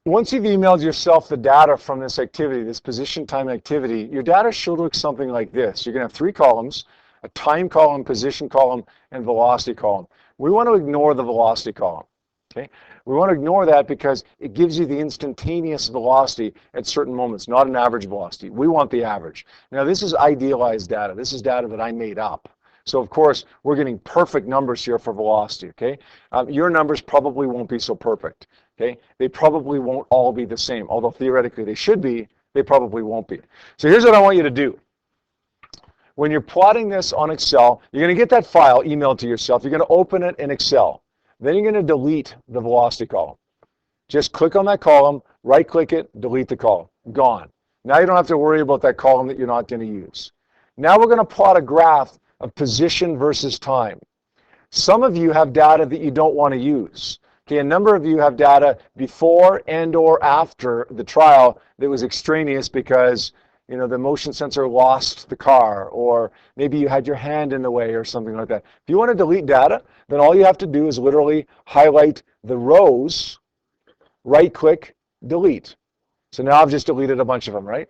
once you've emailed yourself the data from this activity, this position time activity, your data should look something like this. You're going to have 3 columns, a time column, position column, and velocity column. We want to ignore the velocity column. Okay? We want to ignore that because it gives you the instantaneous velocity at certain moments, not an average velocity. We want the average. Now, this is idealized data. This is data that I made up. So, of course, we're getting perfect numbers here for velocity, okay? Your numbers probably won't be so perfect, okay? They probably won't all be the same, although theoretically they should be, they probably won't be. So here's what I want you to do. When you're plotting this on Excel, you're going to get that file emailed to yourself. You're going to open it in Excel. Then you're going to delete the velocity column. Just click on that column, right-click it, delete the column. Gone. Now you don't have to worry about that column that you're not going to use. Now we're going to plot a graph of position versus time. Some of you have data that you don't want to use. Okay, a number of you have data before and or after the trial that was extraneous because the motion sensor lost the car, or maybe you had your hand in the way or something like that. If you want to delete data, then all you have to do is literally highlight the rows, right-click, delete. So now I've just deleted a bunch of them, right?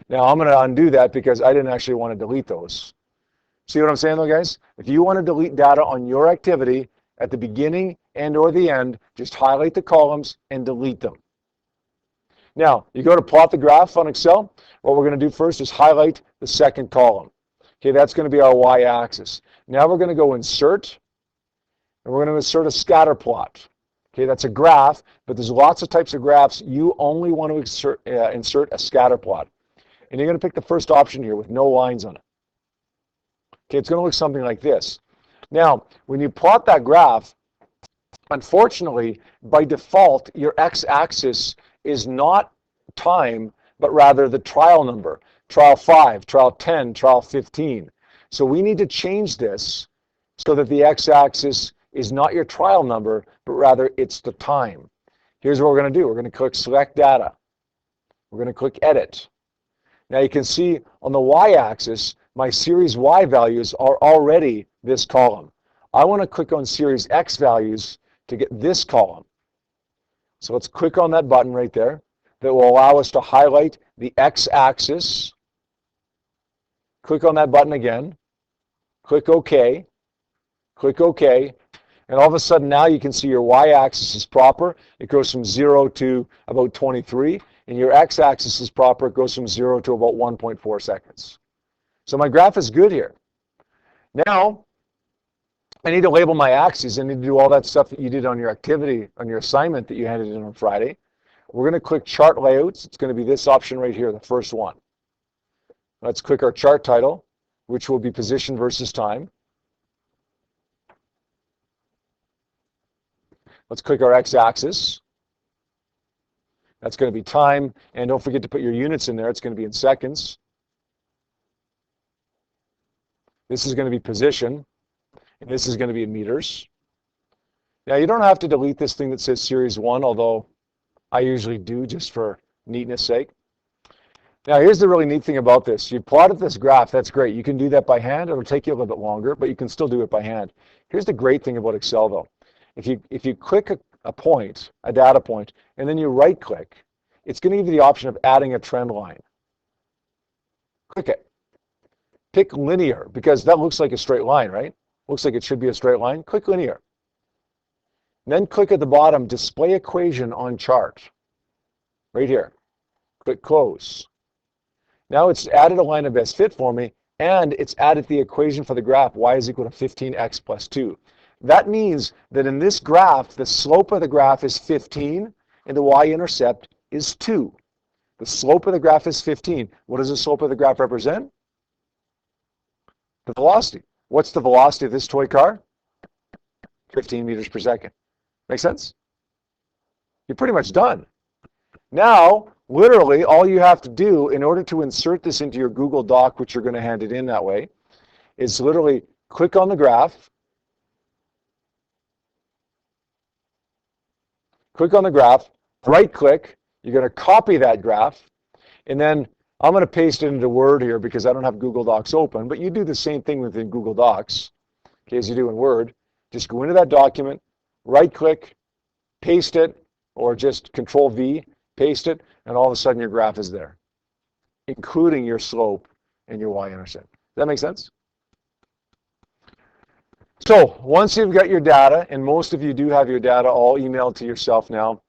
Now I'm going to undo that because I didn't actually want to delete those. See what I'm saying though, guys? If you want to delete data on your activity at the beginning and or the end, just highlight the columns and delete them. Now, you go to plot the graph on Excel. What we're going to do first is highlight the second column. Okay, that's going to be our y-axis. Now we're going to go insert, and we're going to insert a scatter plot. Okay, that's a graph, but there's lots of types of graphs. You only want to insert a scatter plot. And you're going to pick the first option here with no lines on it. Okay, it's going to look something like this. Now, when you plot that graph, unfortunately, by default, your x-axis is not time, but rather the trial number. Trial 5, trial 10, trial 15. So we need to change this so that the x-axis is not your trial number, but rather it's the time. Here's what we're going to do. We're going to click Select Data. We're going to click Edit. Now you can see on the y-axis, my Series Y values are already this column. I want to click on Series X values to get this column. So let's click on that button right there that will allow us to highlight the x-axis. Click on that button again. Click OK. Click OK. And all of a sudden now you can see your y-axis is proper. It goes from 0 to about 23. And your x-axis is proper. It goes from 0 to about 1.4 seconds. So my graph is good here. Now, I need to label my axes. I need to do all that stuff that you did on your activity, on your assignment that you handed in on Friday. We're going to click Chart Layouts. It's going to be this option right here, the first one. Let's click our chart title, which will be Position versus Time. Let's click our x-axis. That's going to be time, and don't forget to put your units in there. It's going to be in seconds. This is going to be position, and this is going to be in meters. Now, you don't have to delete this thing that says Series 1, although I usually do just for neatness sake. Now, here's the really neat thing about this. You plotted this graph, that's great. You can do that by hand. It'll take you a little bit longer, but you can still do it by hand. Here's the great thing about Excel, though. If you click a point, a data point, and then you right-click, it's going to give you the option of adding a trend line. Click it. Pick linear, because that looks like a straight line, right? Looks like it should be a straight line. Click linear. Then click at the bottom, Display Equation on Chart. Right here. Click Close. Now it's added a line of best fit for me, and it's added the equation for the graph, y is equal to 15x plus 2. That means that in this graph, the slope of the graph is 15, and the y-intercept is 2. The slope of the graph is 15. What does the slope of the graph represent? The velocity. What's the velocity of this toy car? 15 meters per second. Make sense? You're pretty much done. Now, literally, all you have to do in order to insert this into your Google Doc, which you're going to hand it in that way, is literally click on the graph. Click on the graph, right-click. You're going to copy that graph, and then I'm going to paste it into Word here because I don't have Google Docs open, but you do the same thing within Google Docs, okay, as you do in Word. Just go into that document, right-click, paste it, or just Control V, paste it, and all of a sudden your graph is there, including your slope and your y-intercept. Does that make sense? So once you've got your data, and most of you do have your data all emailed to yourself now,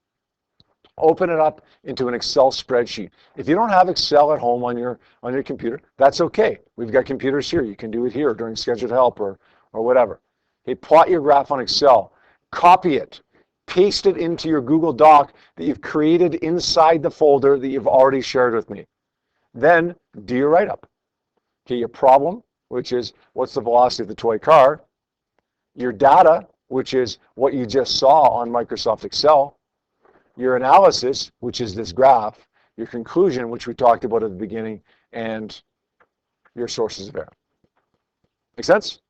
open it up into an Excel spreadsheet. If you don't have Excel at home on your computer, that's okay. We've got computers here. You can do it here during scheduled help or whatever. Hey, plot your graph on Excel. Copy it. Paste it into your Google Doc that you've created inside the folder that you've already shared with me. Then do your write-up. Okay, your problem, which is what's the velocity of the toy car. Your data, which is what you just saw on Microsoft Excel. Your analysis, which is this graph. Your conclusion, which we talked about at the beginning, and your sources of error. Make sense?